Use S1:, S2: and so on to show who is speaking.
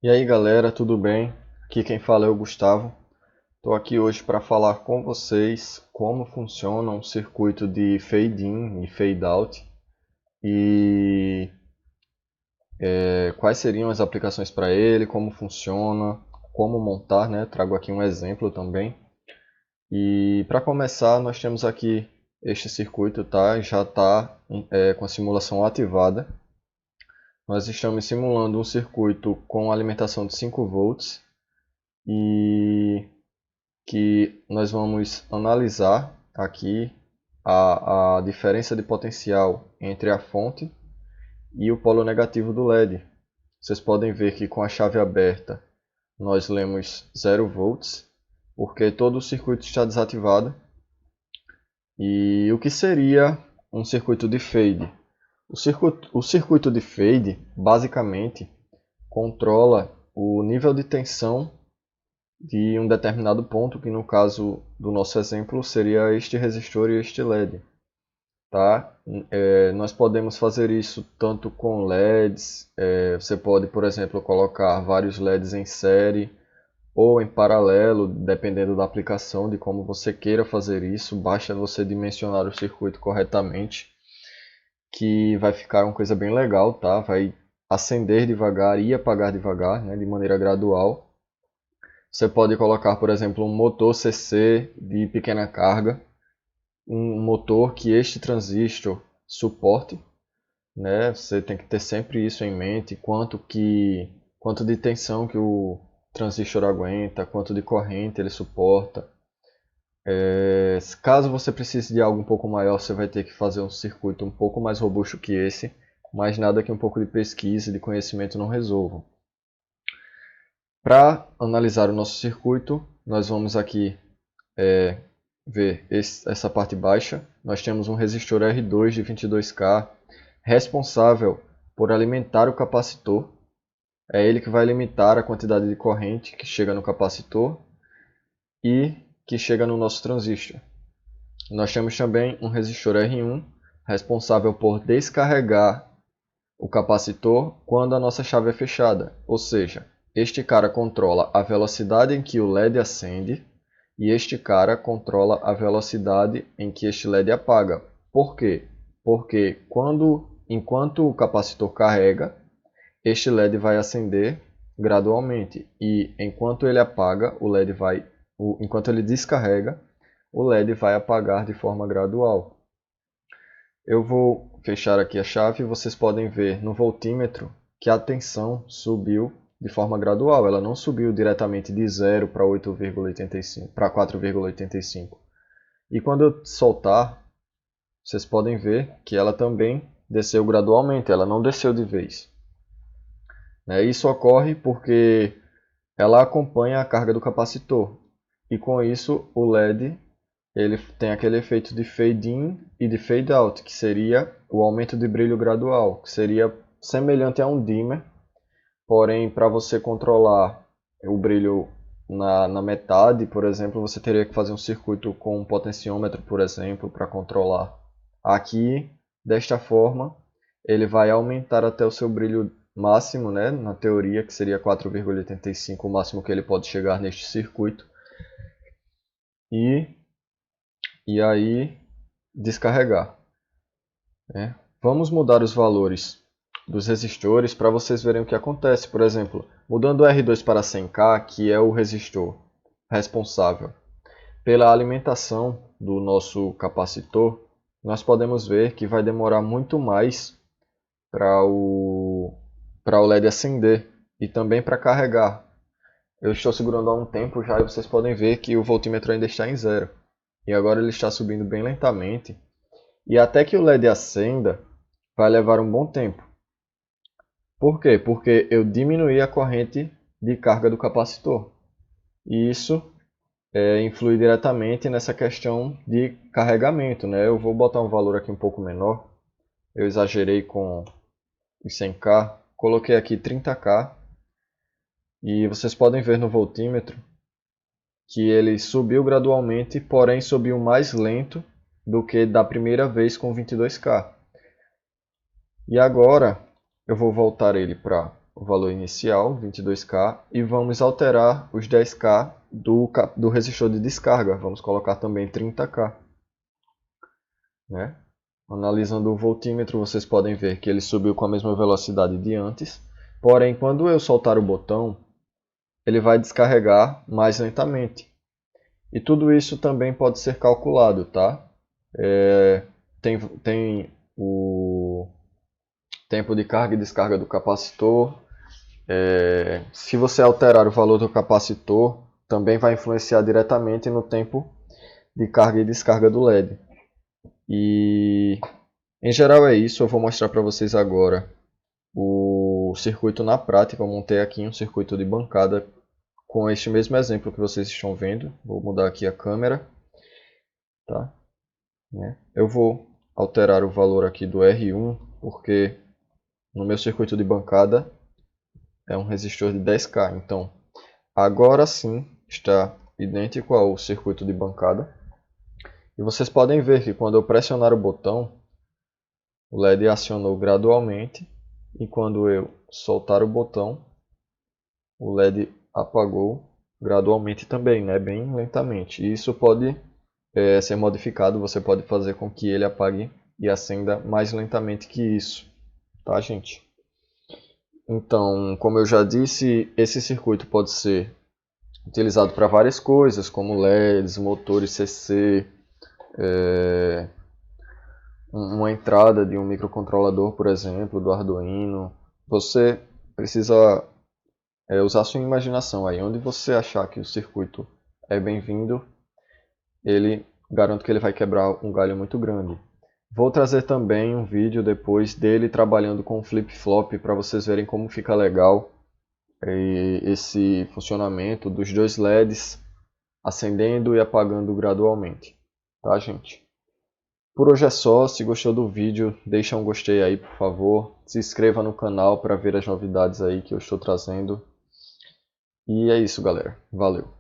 S1: E aí galera, tudo bem? Aqui quem fala é o Gustavo. Estou aqui hoje para falar com vocês como funciona um circuito de fade in e fade out e quais seriam as aplicações para ele, como funciona, como montar, né? Trago aqui um exemplo também. E para começar, nós temos aqui este circuito, tá? Já está com a simulação ativada. Nós estamos simulando um circuito com alimentação de 5 volts e que nós vamos analisar aqui a diferença de potencial entre a fonte e o polo negativo do LED. Vocês podem ver que com a chave aberta nós lemos 0 volts, porque todo o circuito está desativado. E o que seria um circuito de fade? O circuito de fade basicamente controla o nível de tensão de um determinado ponto, que no caso do nosso exemplo seria este resistor e este LED. Tá? Nós podemos fazer isso tanto com LEDs, você pode, por exemplo, colocar vários LEDs em série ou em paralelo, dependendo da aplicação, de como você queira fazer isso. Basta você dimensionar o circuito corretamente, que vai ficar uma coisa bem legal, tá? Vai acender devagar e apagar devagar, né, de maneira gradual. Você pode colocar, por exemplo, um motor CC de pequena carga, um motor que este transistor suporte, né? Você tem que ter sempre isso em mente, quanto de tensão que o transistor aguenta, quanto de corrente ele suporta. Caso você precise de algo um pouco maior, você vai ter que fazer um circuito um pouco mais robusto que esse, mas nada que um pouco de pesquisa e de conhecimento não resolvam. Para analisar o nosso circuito, nós vamos aqui ver essa parte baixa. Nós temos um resistor R2 de 22K responsável por alimentar o capacitor. É ele que vai limitar a quantidade de corrente que chega no capacitor e que chega no nosso transistor. Nós temos também um resistor R1 responsável por descarregar o capacitor quando a nossa chave é fechada, ou seja, este cara controla a velocidade em que o LED acende e este cara controla a velocidade em que este LED apaga. Por quê? Porque enquanto o capacitor carrega, este LED vai acender gradualmente e enquanto ele apaga, enquanto ele descarrega, o LED vai apagar de forma gradual. Eu vou fechar aqui a chave e vocês podem ver no voltímetro que a tensão subiu de forma gradual. Ela não subiu diretamente de 0 para 8,85, para 4,85. E quando eu soltar, vocês podem ver que ela também desceu gradualmente, ela não desceu de vez. Isso ocorre porque ela acompanha a carga do capacitor. E com isso o LED ele tem aquele efeito de fade in e de fade out, que seria o aumento de brilho gradual, que seria semelhante a um dimmer, porém para você controlar o brilho na metade, por exemplo, você teria que fazer um circuito com um potenciômetro, por exemplo, para controlar. Aqui, desta forma, ele vai aumentar até o seu brilho máximo, né, na teoria, que seria 4,85, o máximo que ele pode chegar neste circuito. E aí descarregar. Vamos mudar os valores dos resistores para vocês verem o que acontece. Por exemplo, mudando o R2 para 100K, que é o resistor responsável pela alimentação do nosso capacitor, nós podemos ver que vai demorar muito mais para o LED acender e também para carregar. Eu estou segurando há um tempo já e vocês podem ver que o voltímetro ainda está em 0. E agora ele está subindo bem lentamente. E até que o LED acenda, vai levar um bom tempo. Por quê? Porque eu diminuí a corrente de carga do capacitor. E isso influi diretamente nessa questão de carregamento. Eu vou botar um valor aqui um pouco menor. Eu exagerei com os 100K. Coloquei aqui 30K. E vocês podem ver no voltímetro que ele subiu gradualmente, porém subiu mais lento do que da primeira vez com 22K. E agora eu vou voltar ele para o valor inicial, 22K, e vamos alterar os 10K do resistor de descarga. Vamos colocar também 30K. Né? Analisando o voltímetro, vocês podem ver que ele subiu com a mesma velocidade de antes. Porém, quando eu soltar o botão, ele vai descarregar mais lentamente. E tudo isso também pode ser calculado, tá? Tem o tempo de carga e descarga do capacitor. Se você alterar o valor do capacitor, também vai influenciar diretamente no tempo de carga e descarga do LED. E em geral é isso. Eu vou mostrar para vocês agora o circuito na prática. Eu montei aqui um circuito de bancada com este mesmo exemplo que vocês estão vendo. Vou mudar aqui a câmera, tá? Eu vou alterar o valor aqui do R1, porque no meu circuito de bancada é um resistor de 10K. Então, agora sim está idêntico ao circuito de bancada. E vocês podem ver que quando eu pressionar o botão, o LED acionou gradualmente. E quando eu soltar o botão, o LED apagou gradualmente também, né? Bem lentamente. E isso pode ser modificado. Você pode fazer com que ele apague e acenda mais lentamente que isso. Tá, gente? Então, como eu já disse, esse circuito pode ser utilizado para várias coisas, como LEDs, motores CC, uma entrada de um microcontrolador, por exemplo, do Arduino. Você precisa usar sua imaginação aí. Onde você achar que o circuito é bem-vindo, garanto que ele vai quebrar um galho muito grande. Vou trazer também um vídeo depois dele trabalhando com flip-flop para vocês verem como fica legal esse funcionamento dos dois LEDs acendendo e apagando gradualmente. Tá, gente? Por hoje é só. Se gostou do vídeo, deixa um gostei aí, por favor. Se inscreva no canal para ver as novidades aí que eu estou trazendo. E é isso, galera. Valeu!